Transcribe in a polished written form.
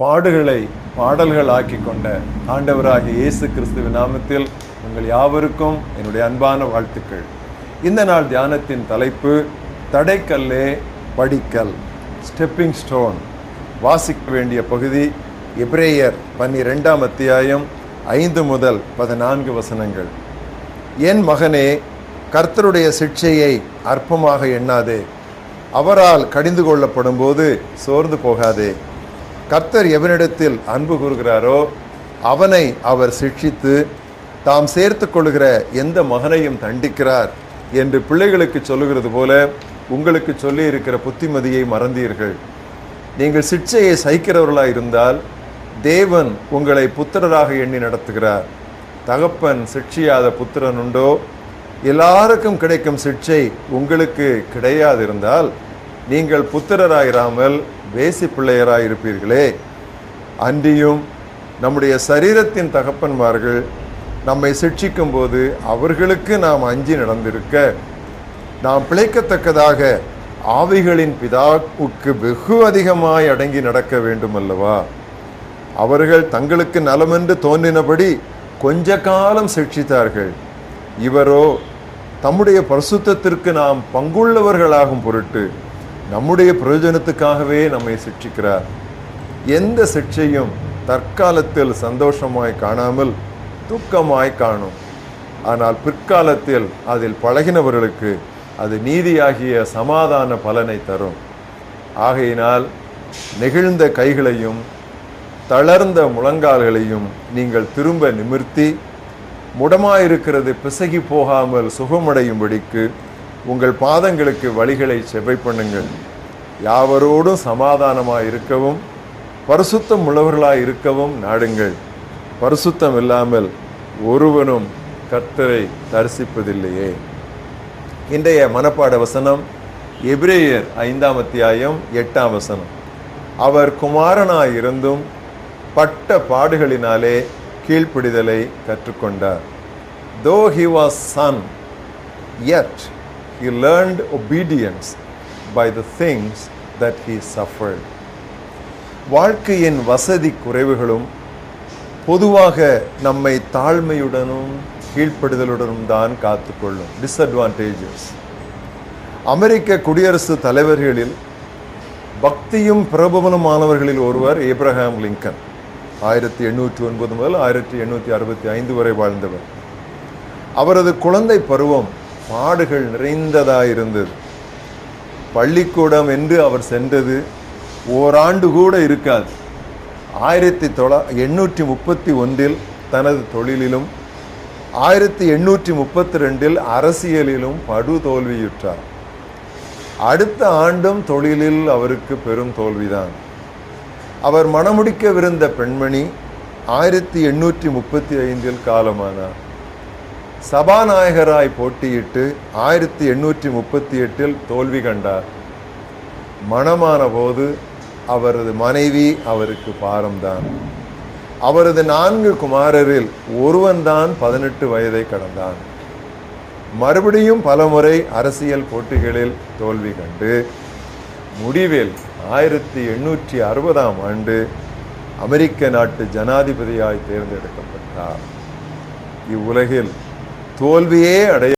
பாடுகளை பாடல்கள் ஆக்கி கொண்ட ஆண்டவராகிய இயேசு கிறிஸ்துவின் நாமத்தில் உங்கள் யாவருக்கும் என்னுடைய அன்பான வாழ்த்துக்கள். இந்த நாள் தியானத்தின் தலைப்பு தடைக்கல்லே படிக்கல், ஸ்டெப்பிங் ஸ்டோன். வாசிக்க வேண்டிய பகுதி எபிரேயர் 12ஆம் அத்தியாயம் 5 முதல் 14 வசனங்கள். என் மகனே, கர்த்தருடைய சிட்சையை அற்பமாக எண்ணாதே, அவரால் கடிந்து கொள்ளப்படும் போது சோர்ந்து போகாதே. கர்த்தர் எவனிடத்தில் அன்பு கூறுகிறாரோ அவனை அவர் சிட்சித்து தாம் சேர்த்து கொள்கிற எந்த மகனையும் தண்டிக்கிறார் என்று பிள்ளைகளுக்கு சொல்லுகிறது போல உங்களுக்கு சொல்லி இருக்கிற புத்திமதியை மறந்தீர்கள். நீங்கள் சிட்சையை சகிக்கிறவர்களாக இருந்தால் தேவன் உங்களை புத்திரராக எண்ணி நடத்துகிறார். தகப்பன் சிட்சியாத புத்திரன் உண்டோ? எல்லாருக்கும் கிடைக்கும் சிட்சை உங்களுக்கு கிடையாதிருந்தால் நீங்கள் புத்திரராயிராமல் வேசி பிள்ளையராயிருப்பீர்களே. அன்றியும் நம்முடைய சரீரத்தின் தகப்பன்மார்கள் நம்மை சிட்சிக்கும் போது அவர்களுக்கு நாம் அஞ்சி நடந்திருக்க, நாம் பிழைக்கத்தக்கதாக ஆவிகளின் பிதாவுக்கு வெகு அதிகமாய் அடங்கி நடக்க வேண்டும் அல்லவா? அவர்கள் தங்களுக்கு நலமென்று தோன்றினபடி கொஞ்ச காலம் சிட்சித்தார்கள். இவரோ தம்முடைய பரிசுத்தத்திற்கு நாம் பங்குள்ளவர்களாகும் பொருட்டு நம்முடைய பிரயோஜனத்துக்காகவே நம்மை சிட்சிக்கிறார். எந்த சிட்சையும் தற்காலத்தில் சந்தோஷமாய் காணாமல் துக்கமாய் காணும். ஆனால் பிற்காலத்தில் அதில் பழகினவர்களுக்கு அது நீதியாகிய சமாதான பலனை தரும். ஆகையினால் நெகிழ்ந்த கைகளையும் தளர்ந்த முழங்கால்களையும் நீங்கள் திரும்ப நிமிர்த்தி, முடமாயிருக்கிறது பிசகி போகாமல் சுகமடையும்படிக்கு உங்கள் பாதங்களுக்கு வழிகளை செவ்வை பண்ணுங்கள். யாவரோடும் சமாதானமாய் இருக்கவும் பரிசுத்தம் உள்ளவர்களாய் இருக்கவும் நாடுங்கள். பரிசுத்தம் இல்லாமல் ஒருவனும் கர்த்தரை தரிசிப்பதில்லையே. இன்றைய மனப்பாட வசனம் எபிரேயர் 5ஆம் அத்தியாயம் 8ஆம் வசனம். அவர் குமாரனாய் இருந்தும் பட்ட பாடுகளினாலே கீழ்ப்பிடிதலை கற்றுக்கொண்டார். Though he was son, yet he learned obedience by the things that he suffered. வாழ்க்கையின் வசதி குறைவுகளும் பொதுவாக நம்மை தாழ்மையுடனும் கீழ்ப்படுதலுடனும் தான் காத்துக்கொள்ளும். டிஸ்அட்வான்டேஜஸ். அமெரிக்க குடியரசு தலைவர்களில் பக்தியும் பிரபலமானவர்களில் ஒருவர் ஏப்ரஹாம் லிங்கன். 1809 முதல் 1865 வரை வாழ்ந்தவர். அவரது குழந்தை பருவம் பாடுகள் நிறைந்ததாயிருந்தது. பள்ளிக்கூடம் என்று அவர் சென்றது ஓராண்டு கூட இருக்காது. 1831 தனது தொழிலிலும் 1832 அரசியலிலும் படு தோல்வியுற்றார். அடுத்த ஆண்டும் தொழிலில் அவருக்கு பெரும் தோல்விதான். அவர் மணமுடிக்கவிருந்த பெண்மணி 1835 காலமானார். சபாநாயகராய் போட்டியிட்டு 1838 தோல்வி கண்டார். மணமான போது அவரது மனைவி அவருக்கு பாரம்தான். அவரது 4 குமாரரில் ஒருவன்தான் 18 வயதை கடந்தான். மறுபடியும் பலமுறை அரசியல் போட்டிகளில் தோல்வி கண்டு முடிவில் 1860ஆம் ஆண்டு அமெரிக்க நாட்டு ஜனாதிபதியாய் தேர்ந்தெடுக்கப்பட்டார். இவ்வுலகில் தோல்வியே அடைய